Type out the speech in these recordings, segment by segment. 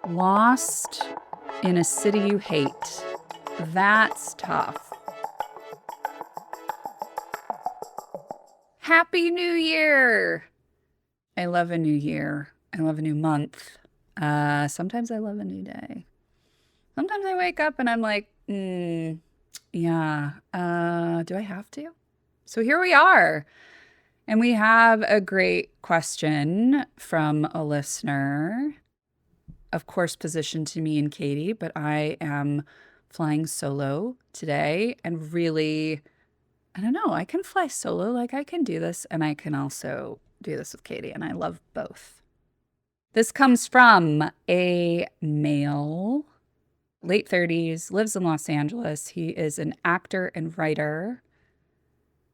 Lost in a city you hate. That's tough. Happy New Year! I love a new year. I love a new month. Sometimes I love a new day. Sometimes I wake up and I'm like, yeah, do I have to? So here we are. And we have a great question from a listener, of course, positioned to me and Katie, but I am flying solo today and really, I don't know, I can fly solo, like I can do this, and I can also do this with Katie, and I love both. This comes from a male, late 30s, lives in Los Angeles. He is an actor and writer.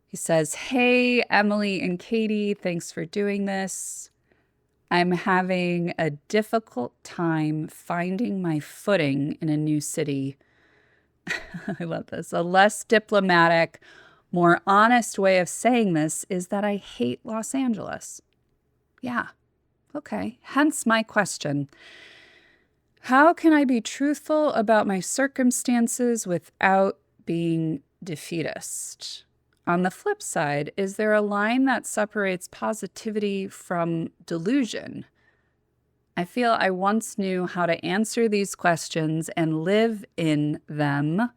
He says, "Hey, Emily and Katie, thanks for doing this. I'm having a difficult time finding my footing in a new city." I love this. A less diplomatic, more honest way of saying this is that I hate Los Angeles. Yeah, okay. Hence my question. How can I be truthful about my circumstances without being defeatist? On the flip side, is there a line that separates positivity from delusion? I feel I once knew how to answer these questions and live in them,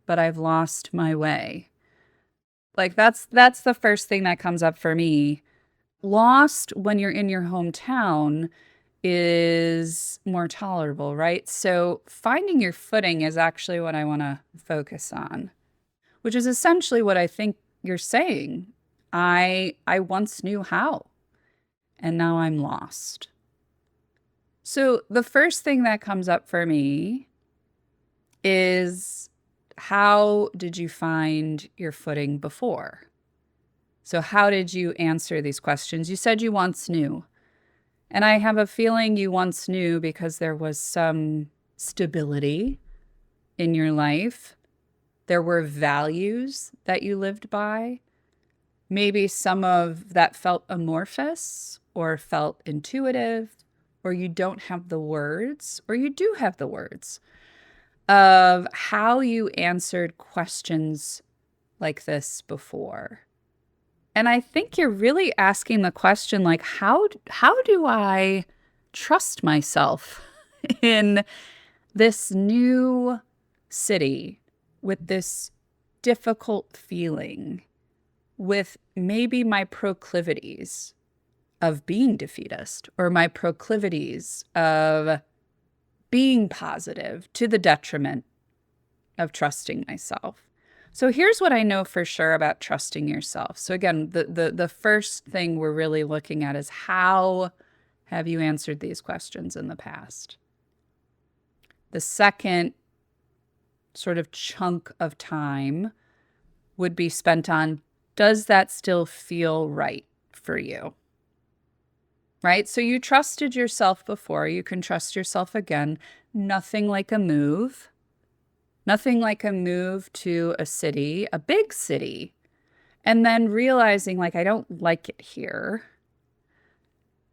but I've lost my way. Like that's the first thing that comes up for me. Lost when you're in your hometown is more tolerable, right? So finding your footing is actually what I want to focus on, which is essentially what I think you're saying. I once knew how, and now I'm lost. So the first thing that comes up for me is, how did you find your footing before? So how did you answer these questions? You said you once knew. And I have a feeling you once knew because there was some stability in your life. There were values that you lived by. Maybe some of that felt amorphous or felt intuitive, or you don't have the words, or you do have the words of how you answered questions like this before. And I think you're really asking the question, like, how do I trust myself in this new city with this difficult feeling, with maybe my proclivities of being defeatist or my proclivities of being positive to the detriment of trusting myself. So here's what I know for sure about trusting yourself. So again, the first thing we're really looking at is, how have you answered these questions in the past? The second sort of chunk of time would be spent on, does that still feel right for you? Right? So you trusted yourself before, you can trust yourself again. Nothing like a move. Nothing like a move to a city, a big city, and then realizing, like, I don't like it here,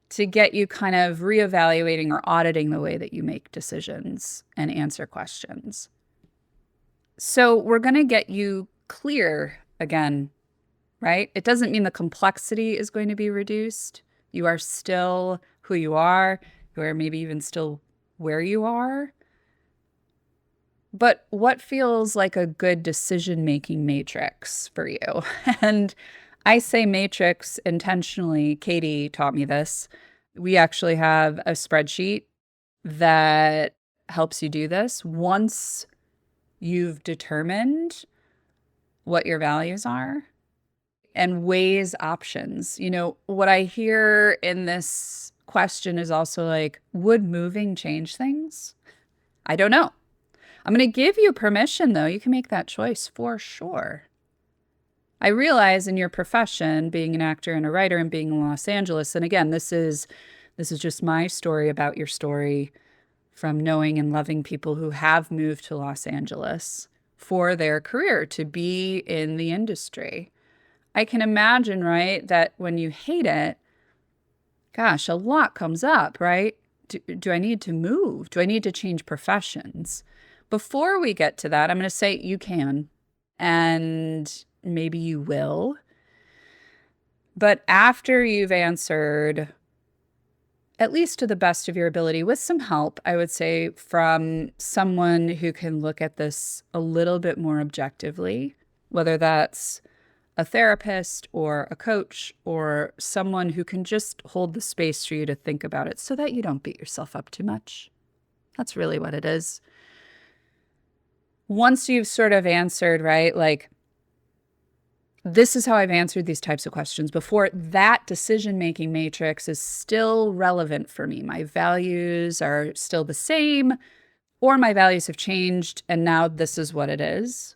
to get you kind of reevaluating or auditing the way that you make decisions and answer questions. So we're going to get you clear again, right? It doesn't mean the complexity is going to be reduced. You are still who you are maybe even still where you are. But what feels like a good decision-making matrix for you? And I say matrix intentionally. Katie taught me this. We actually have a spreadsheet that helps you do this. Once you've determined what your values are and weighs options. You know, what I hear in this question is also like, would moving change things? I don't know. I'm going to give you permission, though. You can make that choice for sure. I realize in your profession, being an actor and a writer and being in Los Angeles, and again, this is just my story about your story from knowing and loving people who have moved to Los Angeles for their career, to be in the industry. I can imagine, right, that when you hate it, gosh, a lot comes up, right? do I need to move? Do I need to change professions? Before we get to that, I'm going to say you can, and maybe you will. But after you've answered, at least to the best of your ability, with some help, I would say, from someone who can look at this a little bit more objectively, whether that's a therapist or a coach or someone who can just hold the space for you to think about it so that you don't beat yourself up too much. That's really what it is. Once you've sort of answered, right, like, this is how I've answered these types of questions before, that decision-making matrix is still relevant for me. My values are still the same, or my values have changed, and now this is what it is.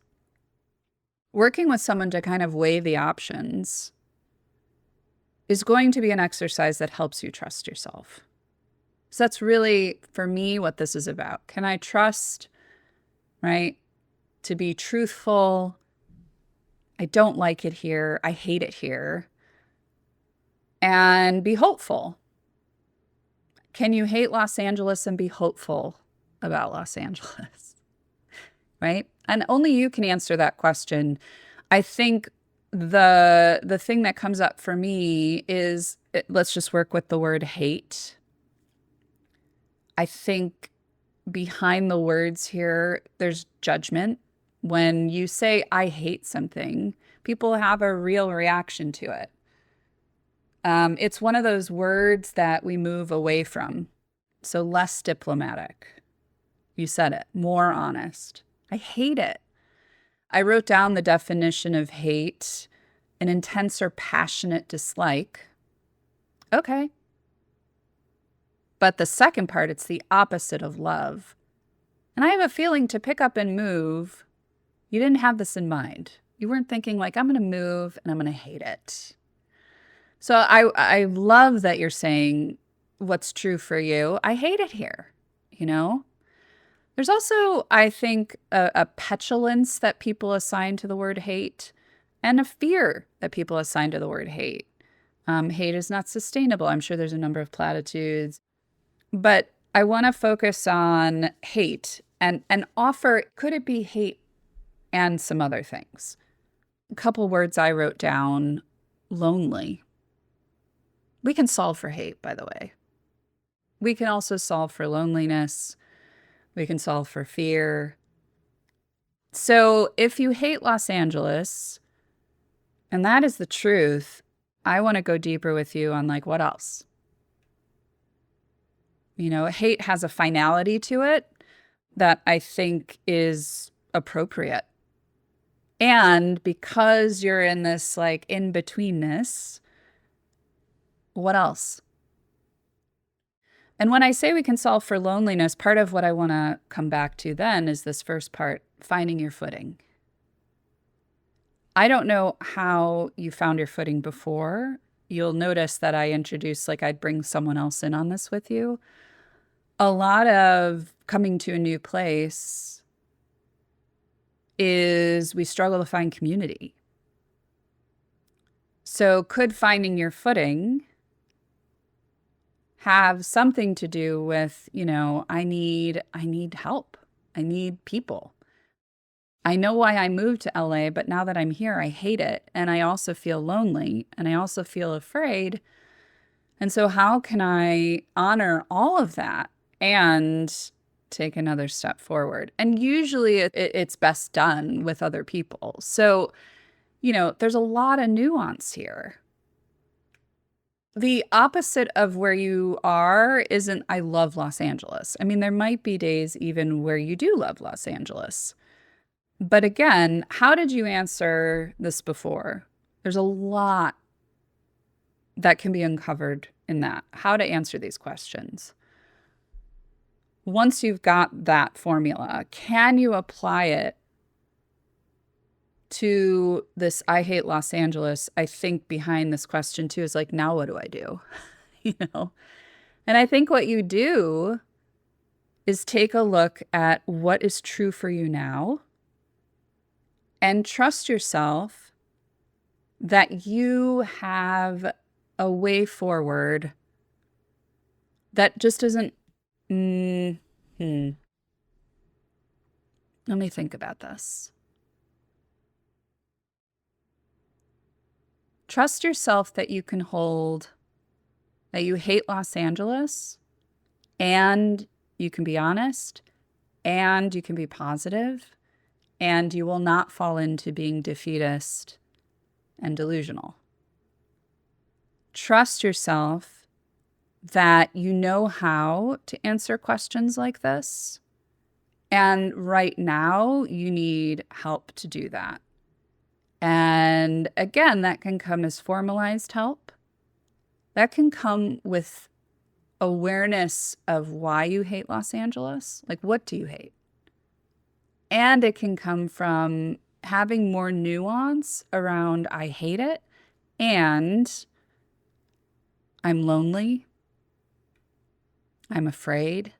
Working with someone to kind of weigh the options is going to be an exercise that helps you trust yourself. So that's really, for me, what this is about. Can I trust, right, to be truthful? I don't like it here. I hate it here. And be hopeful. Can you hate Los Angeles and be hopeful about Los Angeles? Right? And only you can answer that question. I think the thing that comes up for me is, let's just work with the word hate. I think behind the words here, there's judgment. When you say, I hate something, people have a real reaction to it. It's one of those words that we move away from. So less diplomatic. You said it. More honest. I hate it. I wrote down the definition of hate: an intense or passionate dislike. Okay. But the second part, it's the opposite of love. And I have a feeling, to pick up and move, you didn't have this in mind. You weren't thinking like, I'm going to move and I'm going to hate it. So I love that you're saying what's true for you. I hate it here, you know? There's also, I think, a petulance that people assign to the word hate, and a fear that people assign to the word hate. Hate is not sustainable. I'm sure there's a number of platitudes. But I want to focus on hate and offer, could it be hate and some other things? A couple words I wrote down: lonely. We can solve for hate, by the way. We can also solve for loneliness. We can solve for fear. So if you hate Los Angeles, and that is the truth, I want to go deeper with you on, like, what else? You know, hate has a finality to it that I think is appropriate. And because you're in this, like, in-betweenness, what else? And when I say we can solve for loneliness, part of what I want to come back to then is this first part: finding your footing. I don't know how you found your footing before. You'll notice that I introduced, like, I'd bring someone else in on this with you. A lot of coming to a new place is we struggle to find community. So could finding your footing have something to do with, you know, I need help. I need people. I know why I moved to LA, but now that I'm here, I hate it. And I also feel lonely, and I also feel afraid. And so how can I honor all of that and take another step forward? And usually it's best done with other people. So, you know, there's a lot of nuance here. The opposite of where you are isn't, I love Los Angeles. I mean, there might be days even where you do love Los Angeles. But again, how did you answer this before? There's a lot that can be uncovered in that, how to answer these questions. Once you've got that formula, can you apply it to this I hate Los Angeles? I think behind this question too is like, now what do I do? You know? And I think what you do is take a look at what is true for you now and trust yourself that you have a way forward that just isn't Mm, hmm. Let me think about this. Trust yourself that you can hold, that you hate Los Angeles, and you can be honest, and you can be positive, and you will not fall into being defeatist and delusional. Trust yourself that you know how to answer questions like this. And right now, you need help to do that. And again, that can come as formalized help. That can come with awareness of why you hate Los Angeles. Like, what do you hate? And it can come from having more nuance around I hate it and I'm lonely, I'm afraid.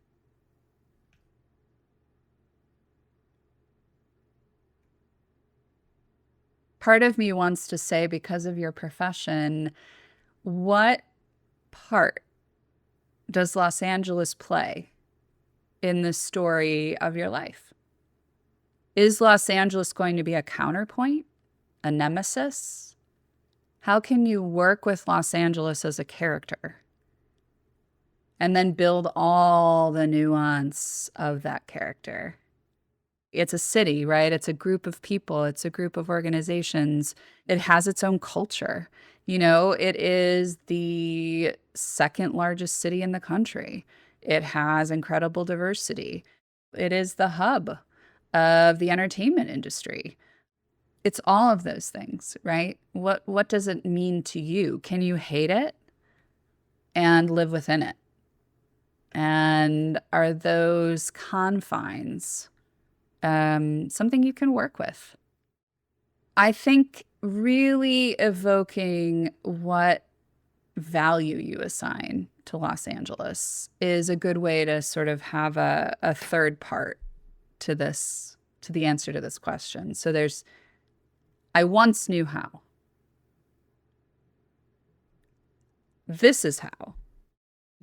Part of me wants to say, because of your profession, what part does Los Angeles play in the story of your life? Is Los Angeles going to be a counterpoint, a nemesis? How can you work with Los Angeles as a character and then build all the nuance of that character? It's a city, right? It's a group of people. It's a group of organizations. It has its own culture. It is the second largest city in the country. It has incredible diversity. It is the hub of the entertainment industry. It's all of those things, right? What does it mean to you? Can you hate it and live within it? And are those confines something you can work with? I think really evoking what value you assign to Los Angeles is a good way to sort of have a third part to this, to the answer to this question. So I once knew how. This is how.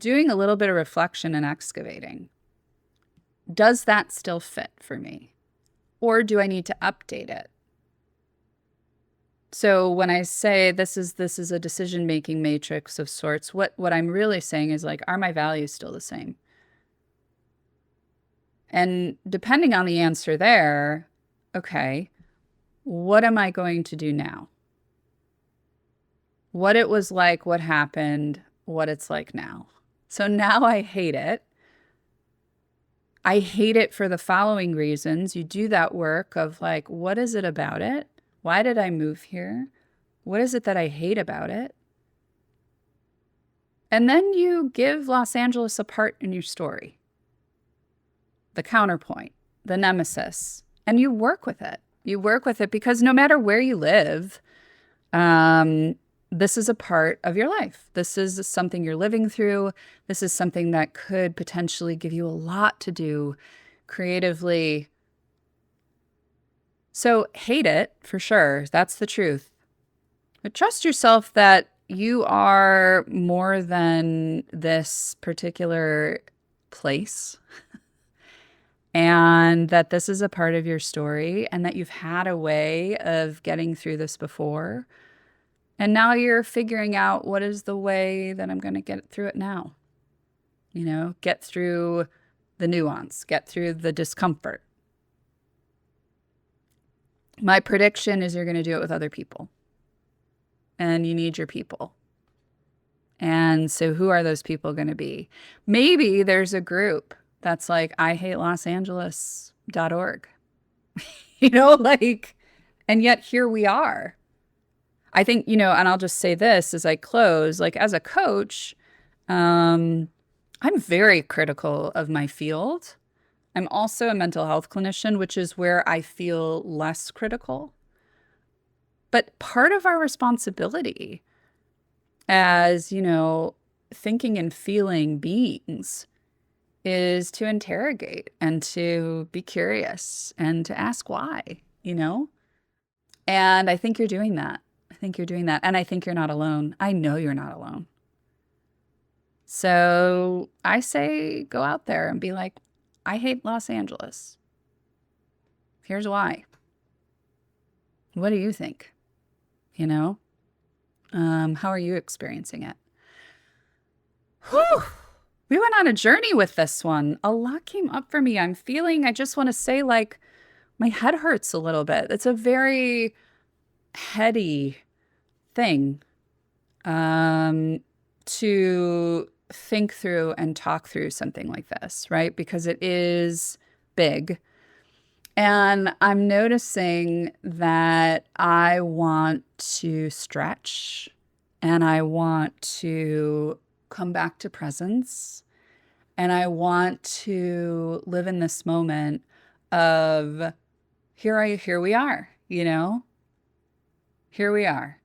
Doing a little bit of reflection and excavating. Does that still fit for me? Or do I need to update it? So when I say this is a decision-making matrix of sorts, what I'm really saying is, like, are my values still the same? And depending on the answer there, okay, what am I going to do now? What it was like, what happened, what it's like now. So now I hate it. I hate it for the following reasons. You do that work of, like, what is it about it? Why did I move here? What is it that I hate about it? And then you give Los Angeles a part in your story, the counterpoint, the nemesis, and you work with it. You work with it because no matter where you live, this is a part of your life. This is something you're living through. This is something that could potentially give you a lot to do creatively. So hate it for sure. That's the truth. But trust yourself that you are more than this particular place and that this is a part of your story and that you've had a way of getting through this before. And now you're figuring out, what is the way that I'm going to get through it now? Get through the nuance, get through the discomfort. My prediction is you're going to do it with other people. And you need your people. And so who are those people going to be? Maybe there's a group that's like, IHateLosAngeles.org. And yet here we are. I think, and I'll just say this as I close, like, as a coach, I'm very critical of my field. I'm also a mental health clinician, which is where I feel less critical. But part of our responsibility as, thinking and feeling beings is to interrogate and to be curious and to ask why, And I think you're doing that. And I think you're not alone. I know you're not alone. So I say go out there and be like, I hate Los Angeles. Here's why. What do you think? You know? How are you experiencing it? Whew. We went on a journey with this one. A lot came up for me. I just want to say, like, my head hurts a little bit. It's a very heady thing to think through and talk through something like this, right? Because it is big. And I'm noticing that I want to stretch and I want to come back to presence and I want to live in this moment of here we are, you know? Here we are.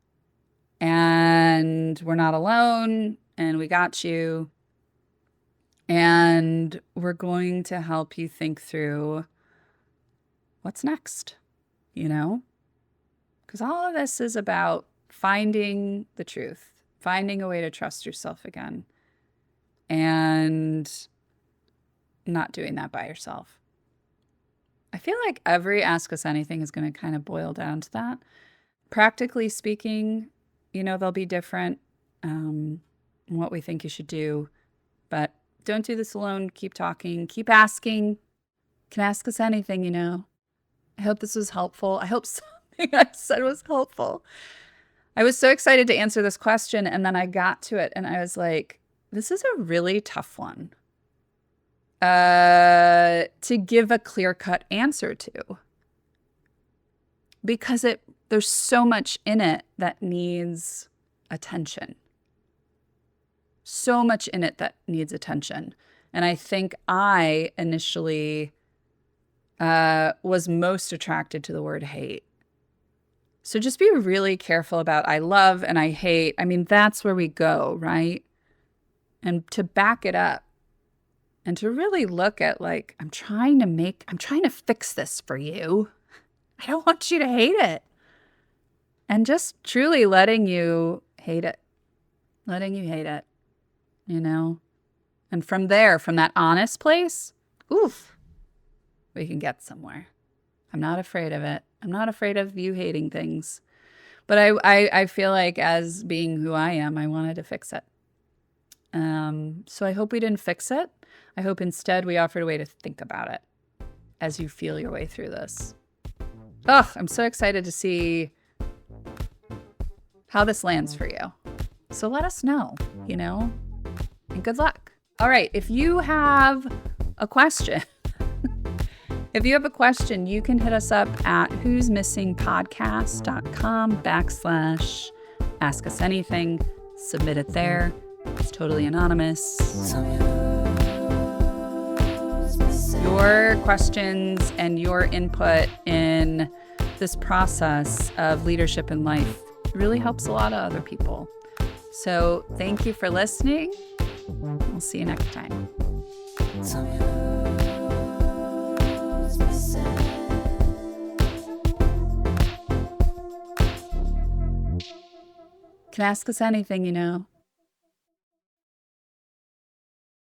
And we're not alone and we got you. And we're going to help you think through what's next, you know? Because all of this is about finding the truth, finding a way to trust yourself again, and not doing that by yourself. I feel like every Ask Us Anything is going to kind of boil down to that. Practically speaking, you know, they'll be different in what we think you should do, but don't do this alone. Keep talking, keep asking. You can ask us anything, you know. I hope this was helpful. I hope something I said was helpful. I was so excited to answer this question, and then I got to it, and I was like, this is a really tough one to give a clear-cut answer to. Because there's so much in it that needs attention. So much in it that needs attention. And I think I initially was most attracted to the word hate. So just be really careful about I love and I hate. I mean, that's where we go, right? And to back it up and to really look at like, I'm trying to fix this for you. I don't want you to hate it. And just truly letting you hate it. Letting you hate it, you know? And from there, from that honest place, oof, we can get somewhere. I'm not afraid of it. I'm not afraid of you hating things. But I feel like as being who I am, I wanted to fix it. So I hope we didn't fix it. I hope instead we offered a way to think about it as you feel your way through this. Oh, I'm so excited to see how this lands for you. So let us know, you know, and good luck. All right. If you have a question, you can hit us up at who'smissingpodcast.com/ask us anything. Submit it there. It's totally anonymous. Your questions and your input in this process of leadership in life really helps a lot of other people. So thank you for listening. We'll see you next time. Can ask us anything, you know.